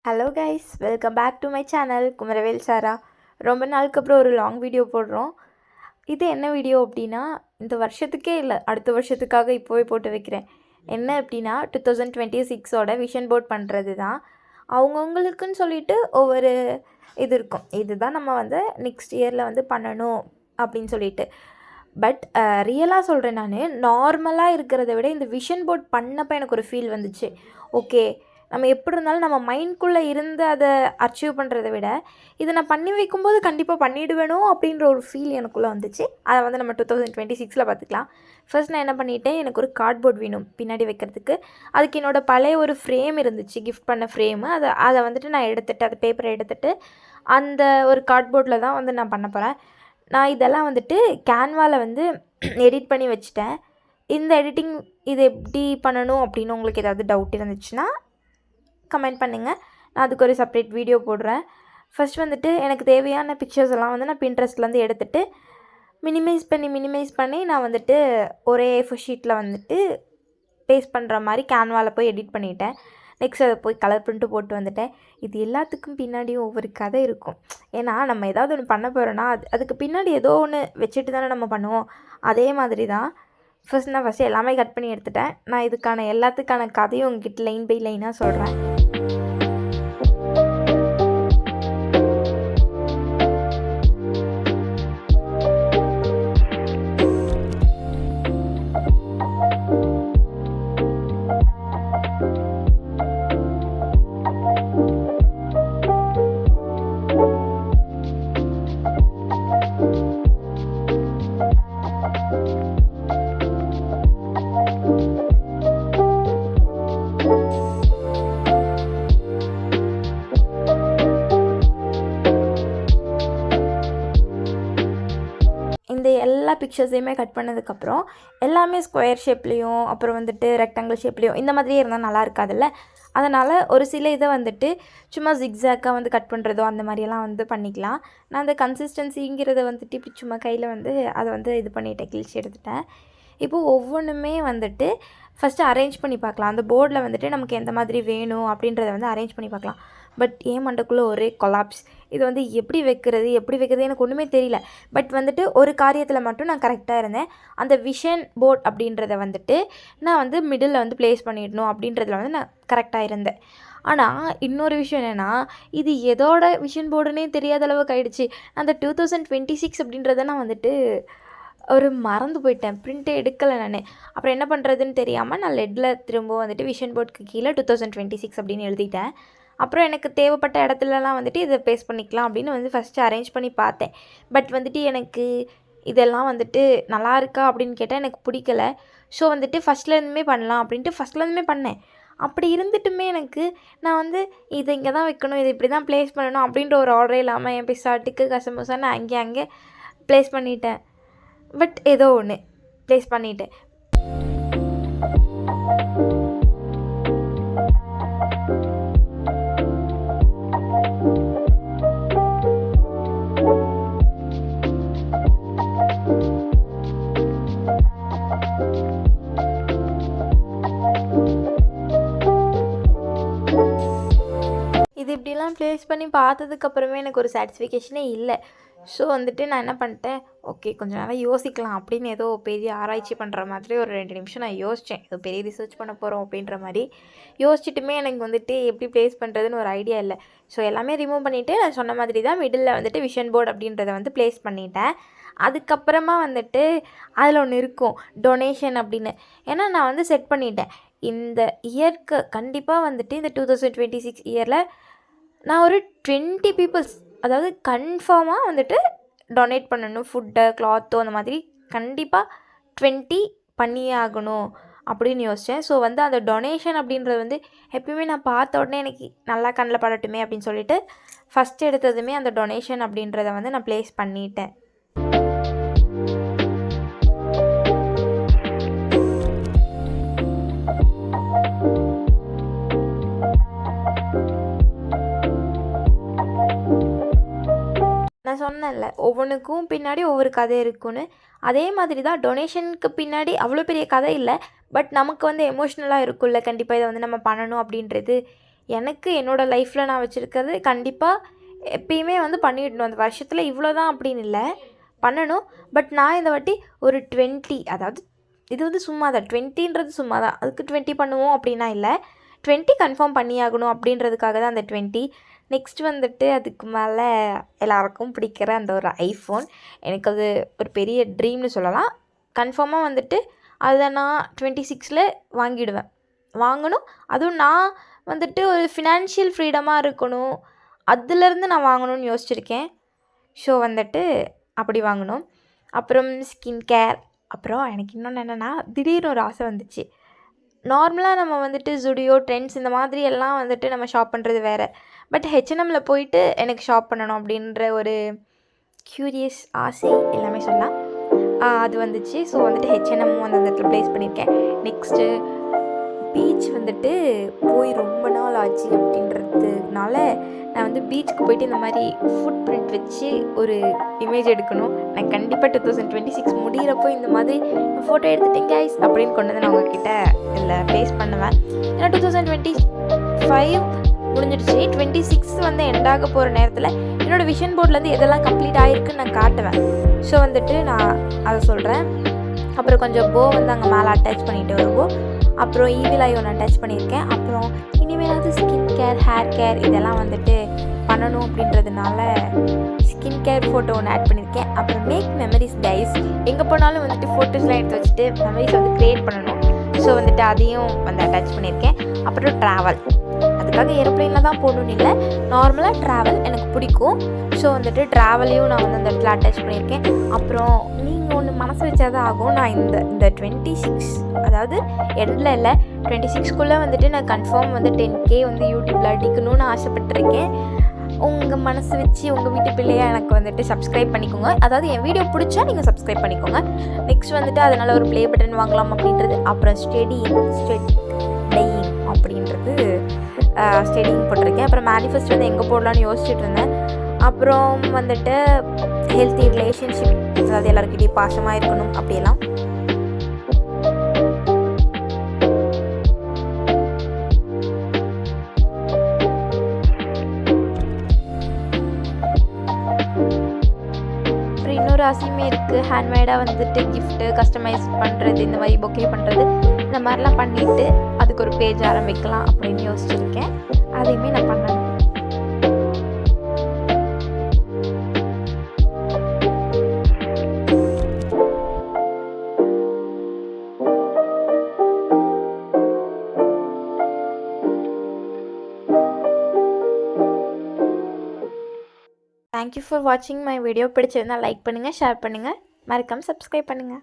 Hello guys, welcome back to my channel Kumaravel Sara. ரொம்ப நாளுக்கு அப்புறம் ஒரு லாங் வீடியோ போடுறோம். இது என்ன வீடியோ அப்படின்னா, இந்த வருஷத்துக்கே இல்லை, அடுத்த வருஷத்துக்காக இப்போவே போட்டு வைக்கிறேன். என்ன அப்படின்னா 2026ஓட விஷன் போர்ட் பண்ணுறது தான். அவங்கவுங்களுக்குன்னு சொல்லிட்டு ஒவ்வொரு இது இருக்கும். இதுதான் நம்ம வந்து நெக்ஸ்ட் இயரில் வந்து பண்ணணும் அப்படின்னு சொல்லிட்டு. பட் ரியலாக சொல்கிறேன், நான் நார்மலாக இருக்கிறத விட இந்த விஷன் போர்ட் பண்ணப்போ எனக்கு ஒரு ஃபீல் வந்துச்சு. ஓகே, நம்ம எப்படி இருந்தாலும் நம்ம மைண்ட்குள்ளே இருந்து அதை அச்சீவ் பண்ணுறத விட இதை நான் பண்ணி வைக்கும்போது கண்டிப்பாக பண்ணிவிடுவேனோ அப்படின்ற ஒரு ஃபீல் எனக்குள்ளே வந்துச்சு. அதை வந்து நம்ம 2026 பார்த்துக்கலாம். ஃபர்ஸ்ட் நான் என்ன பண்ணிட்டேன், எனக்கு ஒரு கார்ட்போர்ட் வேணும் பின்னாடி வைக்கிறதுக்கு. அதுக்கு என்னோடய பழைய ஒரு ஃப்ரேம் இருந்துச்சு, கிஃப்ட் பண்ண ஃப்ரேமு. அதை வந்துட்டு நான் எடுத்துகிட்டு, அந்த பேப்பரை எடுத்துகிட்டு அந்த ஒரு கார்ட்போர்டில் தான் வந்து நான் பண்ண போகிறேன். நான் இதெல்லாம் வந்துட்டு கேன்வாவில் வந்து எடிட் பண்ணி வச்சுட்டேன். இந்த எடிட்டிங் இது எப்படி பண்ணணும் அப்படின்னு உங்களுக்கு ஏதாவது டவுட் இருந்துச்சுன்னா கமெண்ட் பண்ணுங்கள். நான் அதுக்கு ஒரு செப்பரேட் வீடியோ போடுறேன். ஃபஸ்ட் வந்துட்டு எனக்கு தேவையான பிக்சர்ஸ் எல்லாம் வந்து நான் பின்ட்ரெஸ்ட்லேருந்து எடுத்துகிட்டு மினிமைஸ் பண்ணி நான் வந்துட்டு ஒரே ஷீட்டில் வந்துட்டு பேஸ்ட் பண்ணுற மாதிரி கேன்வாவில் போய் எடிட் பண்ணிட்டேன். நெக்ஸ்ட் அதை போய் கலர் பிரிண்ட்டு போட்டு வந்துட்டேன். இது எல்லாத்துக்கும் பின்னாடியும் ஒவ்வொரு கதை இருக்கும். ஏன்னா நம்ம ஏதாவது ஒன்று பண்ண போகிறோன்னா அதுக்கு பின்னாடி ஏதோ ஒன்று வச்சுட்டு தானே நம்ம பண்ணுவோம். அதே மாதிரி தான் ஃபஸ்ட்டு எல்லாமே கட் பண்ணி எடுத்துட்டேன். நான் இதுக்கான எல்லாத்துக்கான கதையும் உங்ககிட்ட லைன் பை லைனாக சொல்கிறேன். இந்த எல்லா பிக்சர்ஸையுமே கட் பண்ணதுக்கப்புறம் எல்லாமே ஸ்கொயர் ஷேப்லேயும் அப்புறம் வந்துட்டு ரெக்டாங்கிள் ஷேப்லேயும் இந்த மாதிரியே இருந்தால் நல்லா இருக்காதுல்ல. அதனால் ஒரு சில இதை வந்துட்டு சும்மா ஜிக்ஸாக்காக வந்து கட் பண்ணுறதோ அந்த மாதிரியெல்லாம் வந்து பண்ணிக்கலாம். நான் அந்த கன்சிஸ்டன்சிங்கிறத வந்துட்டு இப்போ சும்மா கையில் வந்து அதை வந்து இது பண்ணிவிட்டேன், கிழிச்சு எடுத்துட்டேன். இப்போது ஒவ்வொன்றுமே வந்துட்டு ஃபஸ்ட்டு அரேஞ்ச் பண்ணி பார்க்கலாம். அந்த போர்டில் வந்துட்டு நமக்கு எந்த மாதிரி வேணும் அப்படின்றத வந்து அரேஞ்ச் பண்ணி பார்க்கலாம். பட் ஏன் மண்டக்குள்ளே ஒரே கொலாப்ஸ். இது வந்து எப்படி வைக்கிறது எனக்கு ஒன்றுமே தெரியல. பட் வந்துட்டு ஒரு காரியத்தில் மட்டும் நான் கரெக்டாக இருந்தேன். அந்த விஷன் போர்ட் அப்படின்றத வந்துட்டு நான் வந்து மிடில் வந்து ப்ளேஸ் பண்ணிடணும் அப்படின்றதுல வந்து நான் கரெக்டாக இருந்தேன். ஆனால் இன்னொரு விஷயம் என்னென்னா, இது எதோட விஷன் போர்டுன்னே தெரியாத அளவுக்கு ஆகிடுச்சு. அந்த 2026 அப்படின்றத நான் வந்துட்டு ஒரு மறந்து போயிட்டேன், பிரிண்ட்டே எடுக்கலை நான். அப்புறம் என்ன பண்ணுறதுன்னு தெரியாமல் நான் லெட்டில் திரும்ப வந்துட்டு விஷன் போர்டுக்கு கீழே 2026 அப்படின்னு எழுதிட்டேன். அப்புறம் எனக்கு தேவைப்பட்ட இடத்துலலாம் வந்துட்டு இதை பேஸ்ட் பண்ணிக்கலாம் அப்படின்னு வந்து ஃபஸ்ட்டு அரேஞ்ச் பண்ணி பார்த்தேன். பட் வந்துட்டு எனக்கு இதெல்லாம் வந்துட்டு நல்லா இருக்கா அப்படின்னு கேட்டால் எனக்கு பிடிக்கல. ஸோ வந்துட்டு ஃபஸ்ட்லேருந்துமே பண்ணலாம் அப்படின்ட்டு ஃபஸ்ட்லேருந்துமே பண்ணேன். அப்படி இருந்துட்டுமே எனக்கு நான் வந்து இதை இங்கே தான் வைக்கணும், இதை இப்படி தான் ப்ளேஸ் பண்ணணும் அப்படின்ற ஒரு ஆர்டரே இல்லாமல் என் பிசாட்டுக்கு கசமுசான்னு அங்கே ப்ளேஸ் பண்ணிட்டேன். பட் ஏதோ ஒன்று ப்ளேஸ் பண்ணிட்டேன். இது இப்படிலாம் ப்ளேஸ் பண்ணி பார்த்ததுக்கப்புறமே எனக்கு ஒரு சாட்டிஸ்ஃபிகேஷனே இல்லை. ஸோ வந்துட்டு நான் என்ன பண்ணிட்டேன், ஓகே கொஞ்சம் நேரம் யோசிக்கலாம் அப்படின்னு ஏதோ பெரிய ஆராய்ச்சி பண்ணுற மாதிரி ஒரு 2 நிமிஷம் நான் யோசித்தேன். ஏதோ பெரிய ரிசர்ச் பண்ண போகிறோம் அப்படின்ற மாதிரி யோசிச்சுட்டுமே எனக்கு வந்துட்டு எப்படி ப்ளேஸ் பண்ணுறதுன்னு ஒரு ஐடியா இல்லை. ஸோ எல்லாமே ரிமூவ் பண்ணிவிட்டு நான் சொன்ன மாதிரி தான் மிடில் வந்துட்டு விஷன் போர்டு அப்படின்றத வந்து ப்ளேஸ் பண்ணிட்டேன். அதுக்கப்புறமா வந்துட்டு அதில் ஒன்று இருக்கும், டொனேஷன் அப்படின்னு. ஏன்னா நான் வந்து செட் பண்ணிட்டேன், இந்த இயருக்கு கண்டிப்பாக வந்துட்டு இந்த 2026 இயரில் நான் ஒரு 20 பீப்புள்ஸ், அதாவது கன்ஃபார்மாக வந்துட்டு டொனேட் பண்ணணும். ஃபுட்டு, கிளாத்தோ அந்த மாதிரி கண்டிப்பாக 20 பண்ணியே ஆகணும் அப்படின்னு யோசித்தேன். ஸோ வந்து அந்த டொனேஷன் அப்படின்றது வந்து எப்பயுமே நான் பார்த்த உடனே எனக்கு நல்லா கண்ணில் படட்டுமே அப்படின்னு சொல்லிட்டு ஃபஸ்ட் எடுத்ததுமே அந்த டொனேஷன் அப்படின்றத வந்து நான் ப்ளேஸ் பண்ணிட்டேன். நான் சொன்னேன்ல, ஒவ்வொன்றுக்கும் பின்னாடி ஒவ்வொரு கதை இருக்குன்னு. அதே மாதிரி தான் டொனேஷனுக்கு பின்னாடி அவ்வளோ பெரிய கதை இல்லை, பட் நமக்கு வந்து எமோஷ்னலாக இருக்கும்ல, கண்டிப்பாக இதை வந்து நம்ம பண்ணணும் அப்படின்றது. எனக்கு என்னோடய லைஃப்பில் நான் வச்சுருக்கிறது கண்டிப்பாக எப்பயுமே வந்து பண்ணிடணும். அந்த வருஷத்தில் இவ்வளோ தான் அப்படின்னு இல்லை, பண்ணணும். பட் நான் இந்த வாட்டி ஒரு 20, அதாவது இது வந்து சும்மா தான், 20ன்றது சும்மா தான், அதுக்கு 20 பண்ணுவோம் அப்படின்னா இல்லை, 20 கன்ஃபார்ம் பண்ணியாகணும் அப்படின்றதுக்காக தான் அந்த 20. நெக்ஸ்ட் வந்துட்டு அதுக்கு மேலே எல்லாருக்கும் பிடிக்கிற அந்த ஒரு ஐஃபோன். எனக்கு அது ஒரு பெரிய ட்ரீம்னு சொல்லலாம். கன்ஃபார்மாக வந்துட்டு அதை நான் 26ல் வாங்கிடுவேன், வாங்கணும். அதுவும் நான் வந்துட்டு ஒரு ஃபினான்ஷியல் ஃப்ரீடமாக இருக்கணும், அதுலேருந்து நான் வாங்கணும்னு யோசிச்சுருக்கேன். ஸோ வந்துட்டு அப்படி வாங்கணும். அப்புறம் ஸ்கின் கேர். அப்புறம் எனக்கு இன்னொன்று என்னென்னா, திடீர்னு ஒரு ஆசை வந்துச்சு. நார்மலாக நம்ம வந்துட்டு ஜுடியோ, ட்ரெண்ட்ஸ் இந்த மாதிரி எல்லாம் வந்துட்டு நம்ம ஷாப் பண்ணுறது வேறு. பட் ஹெச்என்எம்மில் போயிட்டு எனக்கு ஷாப் பண்ணணும் அப்படின்ற ஒரு க்யூரியஸ் ஆசை எல்லாமே சொல்லலாம். அது வந்துச்சு. ஸோ வந்துட்டு ஹெச்என்எம் வந்து அந்த இடத்துல ப்ளேஸ் பண்ணியிருக்கேன். நெக்ஸ்ட்டு பீச் வந்துட்டு போய் ரொம்ப நாள் ஆச்சு அப்படின்றதுனால நான் வந்து பீச்சுக்கு போயிட்டு இந்த மாதிரி ஃபுட் பிரிண்ட் வச்சு ஒரு இமேஜ் எடுக்கணும். நான் கண்டிப்பாக 2026 முடிகிறப்போ இந்த மாதிரி ஃபோட்டோ எடுத்துட்டேன் கைஸ் அப்படின்னு கொண்டு வந்து நான் உங்ககிட்ட இதில் ப்ளேஸ் பண்ணுவேன். ஏன்னா 2025 முடிஞ்சிடுச்சு, 26 வந்து எண்டாக போகிற நேரத்தில் என்னோடய விஷன் போர்ட்லேருந்து எதெல்லாம் கம்ப்ளீட் ஆகிருக்குன்னு நான் காட்டுவேன். ஸோ வந்துட்டு நான் அதை சொல்கிறேன். அப்புறம் கொஞ்சம் போ வந்து அங்கே மேலே அட்டாச் பண்ணிட்டு வருவோம். அப்புறம் ஈவில் ஐ ஒன்று அட்டாச் பண்ணியிருக்கேன். அப்புறம் இனிமேலாவது ஸ்கின் கேர், ஹேர் கேர் இதெல்லாம் வந்துட்டு பண்ணணும் அப்படின்றதுனால ஸ்கின் கேர் ஃபோட்டோ ஒன்று ஆட் பண்ணியிருக்கேன். அப்புறம் மேக் மெமரிஸ் கைஸ், எங்கே போனாலும் வந்துட்டு ஃபோட்டோஸ்லாம் எடுத்து வச்சுட்டு மெமரிஸ் வந்து க்ரியேட் பண்ணணும். ஸோ வந்துட்டு அதையும் வந்து அட்டாச் பண்ணியிருக்கேன். அப்புறம் ட்ராவல், அதுக்காக ஏரோப்ளைனில் தான் போகணுன்னு இல்லை, நார்மலாக ட்ராவல் எனக்கு பிடிக்கும். ஸோ வந்துட்டு ட்ராவலையும் நான் வந்து அந்த இடத்துல அட்டாச் பண்ணியிருக்கேன். அப்புறம் நீங்கள் ஒன்று மனசு வச்சா தான் ஆகும். நான் இந்த 26, அதாவது எண்டில் இல்லை 26க்குள்ளே வந்துட்டு நான் கன்ஃபார்ம் வந்து 10K வந்து யூடியூப்பில் அடிக்கணும்னு ஆசைப்பட்டிருக்கேன். உங்கள் மனசு வச்சு உங்கள் வீட்டு பிள்ளையாக எனக்கு வந்துட்டு சப்ஸ்கிரைப் பண்ணிக்கோங்க. அதாவது என் வீடியோ பிடிச்சா நீங்கள் சப்ஸ்கிரைப் பண்ணிக்கோங்க. நெக்ஸ்ட் வந்துட்டு அதனால் ஒரு ப்ளே பட்டன் வாங்கலாம் அப்படின்றது. அப்புறம் ஸ்டெடியிங் அப்படின்றது ஸ்டெடியிங் போட்டிருக்கேன். அப்புறம் மேனிஃபெஸ்ட் வந்து எங்கே போடலான்னு யோசிச்சுட்டு இருந்தேன். அப்புறம் வந்துட்டு ஹெல்த்தி ரிலேஷன்ஷிப், அதாவது எல்லாருக்கிட்டையும் பாசமாக இருக்கணும் அப்படியெல்லாம். அப்புறம் இன்னொரு ஆசையுமே இருக்குது, ஹேண்ட்மேடாக வந்துட்டு கிஃப்ட்டு கஸ்டமைஸ் பண்ணுறது, இந்த மாதிரி பொக்கே பண்ணுறது, இந்த மாதிரிலாம் பண்ணிவிட்டு அதுக்கு ஒரு பேஜ் ஆரம்பிக்கலாம் அப்படின்னு யோசிச்சுருக்கேன். அதையுமே நான் பண்ணணும். தேங்க்யூ ஃபார் வாட்சிங் மை வீடியோ. பிடிச்சிருந்தால் லைக் பண்ணுங்கள், ஷேர் பண்ணுங்கள், மறக்காமல் சப்ஸ்கிரைப் பண்ணுங்கள்.